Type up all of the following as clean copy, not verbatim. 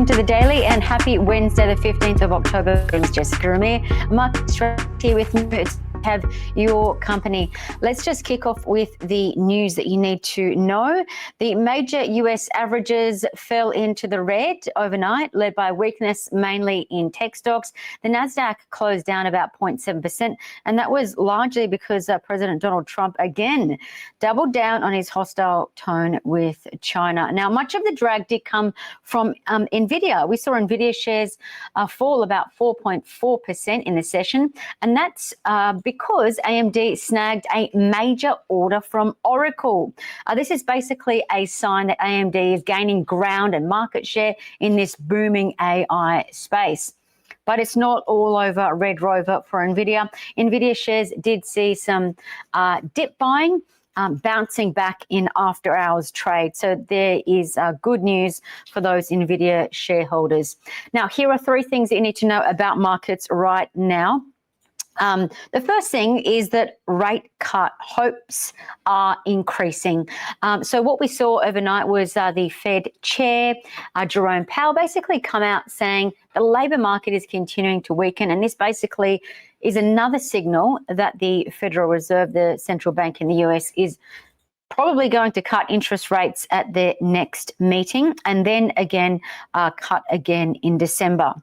Welcome to the Daily and happy Wednesday, the 15th of October. My name is Jessica Ramir. Mark here with me to have your company. Let's just kick off with the news that you need to know. The major US averages fell into the red overnight, led by weakness mainly in tech stocks. The Nasdaq closed down about 0.7%, and that was largely because President Donald Trump again doubled down on his hostile tone with China. Now, much of the drag did come from Nvidia. We saw Nvidia shares fall about 4.4% in the session, and that's because AMD snagged a major order from Oracle. This is basically a sign that AMD is gaining ground and market share in this booming AI space. But it's not all over Red Rover for Nvidia. Nvidia shares did see some dip buying, bouncing back in after hours trade. So there is good news for those Nvidia shareholders. Now, here are three things that you need to know about markets right now. The first thing is that rate cut hopes are increasing. So what we saw overnight was the Fed chair, Jerome Powell, basically come out saying the labour market is continuing to weaken, and this basically is another signal that the Federal Reserve, the central bank in the US, is probably going to cut interest rates at their next meeting, and then again cut again in December.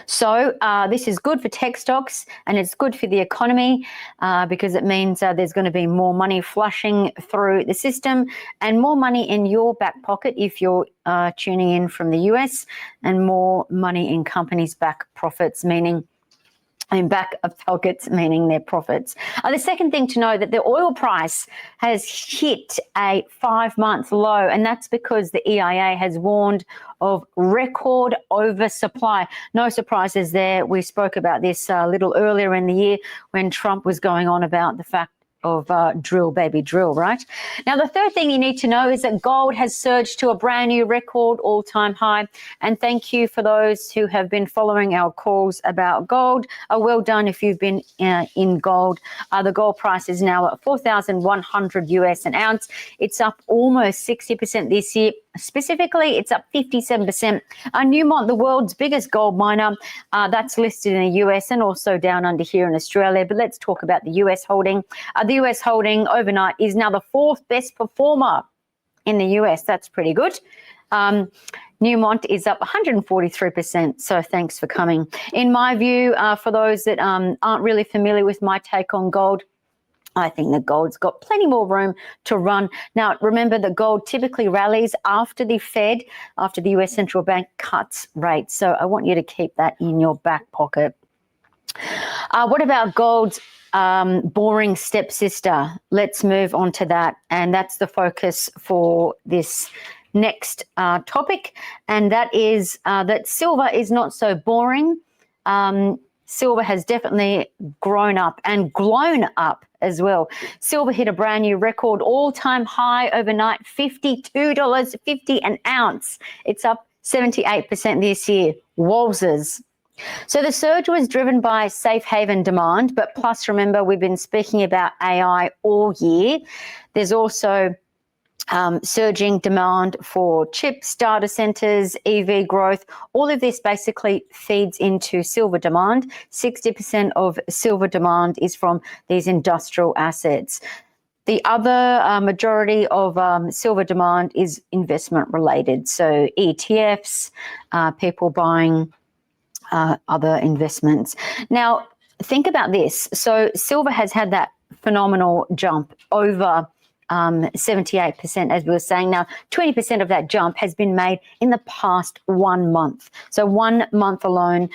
So this is good for tech stocks and it's good for the economy because it means there's going to be more money flushing through the system and more money in your back pocket if you're tuning in from the US, and more money in companies' back profits, meaning back of pockets, meaning their profits. The second thing to know that the oil price has hit a 5-month low, and that's because the EIA has warned of record oversupply. No surprises there. We spoke about this a little earlier in the year when Trump was going on about the fact of drill, baby, drill, right? Now, the third thing you need to know is that gold has surged to a brand new record all-time high. And thank you for those who have been following our calls about gold. Well done if you've been in gold. The gold price is now at 4,100 US an ounce. It's up almost 60% this year. Specifically, it's up 57%. Newmont, the world's biggest gold miner, that's listed in the US and also down under here in Australia. But let's talk about the US holding. The US holding overnight is now the fourth best performer in the US. That's pretty good. Newmont is up 143%, so thanks for coming. In my view, for those that aren't really familiar with my take on gold, I think that gold's got plenty more room to run. Now, remember that gold typically rallies after the Fed, after the US central bank cuts rates. So I want you to keep that in your back pocket. What about gold's boring stepsister? Let's move on to that. And that's the focus for this next topic. And that is that silver is not so boring. Silver has definitely grown up and blown up as well. Silver hit a brand new record all-time high overnight, $52.50 an ounce. It's up 78% this year. Wowzers. So the surge was driven by safe haven demand, but plus remember, we've been speaking about AI all year. There's also surging demand for chips, data centers, EV growth. All of this basically feeds into silver demand. 60% of silver demand is from these industrial assets. The other majority of silver demand is investment related. So ETFs, people buying other investments. Now, think about this. So silver has had that phenomenal jump over 78%, as we were saying. Now, 20% of that jump has been made in the past 1 month. So 1 month alone,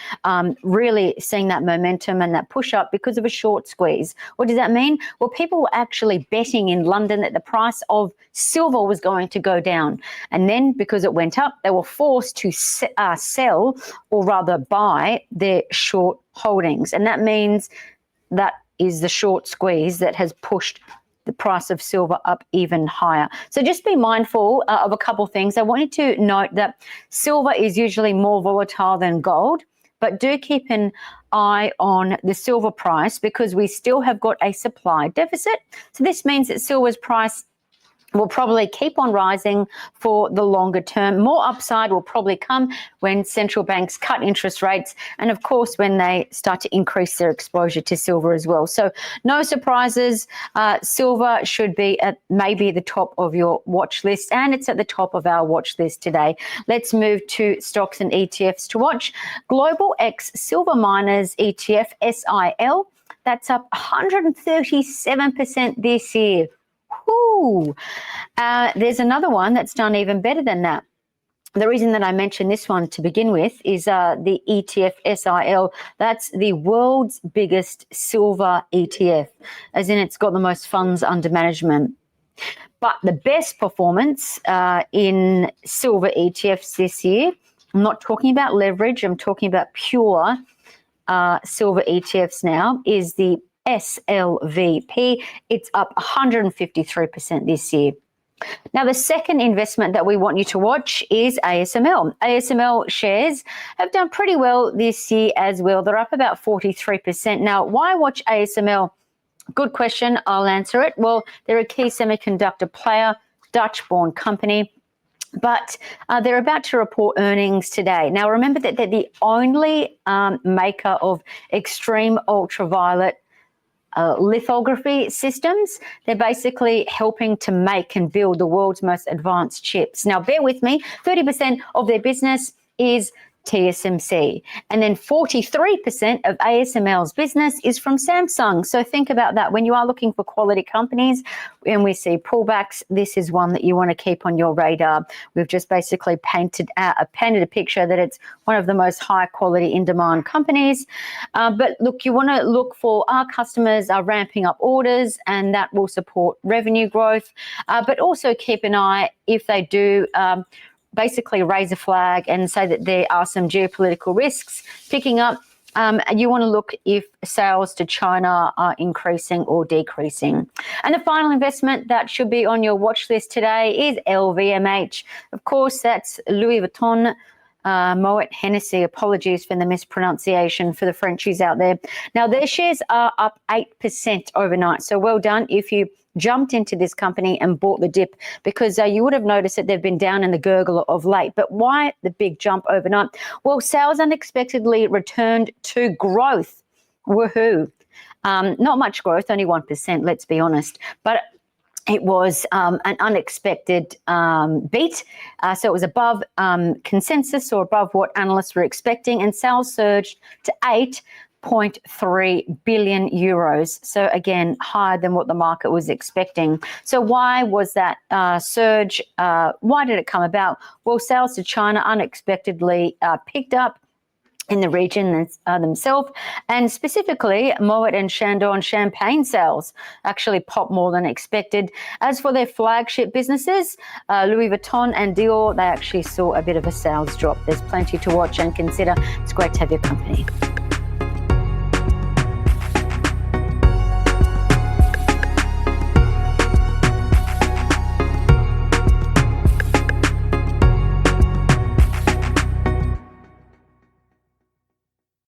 really seeing that momentum and that push up because of a short squeeze. What does that mean? Well, people were actually betting in London that the price of silver was going to go down. And then because it went up, they were forced to sell, or rather buy, their short holdings. And that means that is the short squeeze that has pushed the price of silver up even higher. So just be mindful of a couple of things. I want you to note that silver is usually more volatile than gold, but do keep an eye on the silver price because we still have got a supply deficit. So this means that silver's price will probably keep on rising for the longer term. More upside will probably come when central banks cut interest rates and, of course, when they start to increase their exposure to silver as well. So no surprises. Silver should be at maybe the top of your watch list, and it's at the top of our watch list today. Let's move to stocks and ETFs to watch. Global X Silver Miners ETF, SIL, that's up 137% this year. There's another one that's done even better than that. The reason that I mentioned this one to begin with is the ETF SIL. That's the world's biggest silver ETF, as in it's got the most funds under management. But the best performance in silver ETFs this year, I'm not talking about leverage, I'm talking about pure silver ETFs now, is the SLVP. It's up 153% this year. Now, the second investment that we want you to watch is ASML. ASML shares have done pretty well this year as well. They're up about 43%. Now, why watch ASML? Good question. I'll answer it. Well, they're a key semiconductor player, Dutch-born company, but they're about to report earnings today. Now, remember that they're the only maker of extreme ultraviolet lithography systems. They're basically helping to make and build the world's most advanced chips. Now, bear with me, 30% of their business is TSMC. And then 43% of ASML's business is from Samsung. So think about that. When you are looking for quality companies and we see pullbacks, this is one that you want to keep on your radar. We've just basically painted a picture that it's one of the most high quality in demand companies. But look, you want to look for our customers are ramping up orders, and that will support revenue growth. But also keep an eye if they do basically raise a flag and say that there are some geopolitical risks picking up. You want to look if sales to China are increasing or decreasing. And the final investment that should be on your watch list today is LVMH. Of course, that's Louis Vuitton, Moet Hennessy. Apologies for the mispronunciation for the Frenchies out there. Now, their shares are up 8% overnight. So well done if you jumped into this company and bought the dip, because you would have noticed that they've been down in the gurgle of late. But why the big jump overnight? Well, sales unexpectedly returned to growth. Woohoo. Not much growth, only 1%, let's be honest. But it was an unexpected beat. So it was above consensus, or above what analysts were expecting, and sales surged to 8.3 billion euros. So again, higher than what the market was expecting. So why was that surge? Why did it come about? Well, sales to China unexpectedly picked up in the region themselves, and specifically Moet and Chandon champagne sales actually popped more than expected. As for their flagship businesses, Louis Vuitton and Dior, they actually saw a bit of a sales drop. There's plenty to watch and consider. It's great to have your company.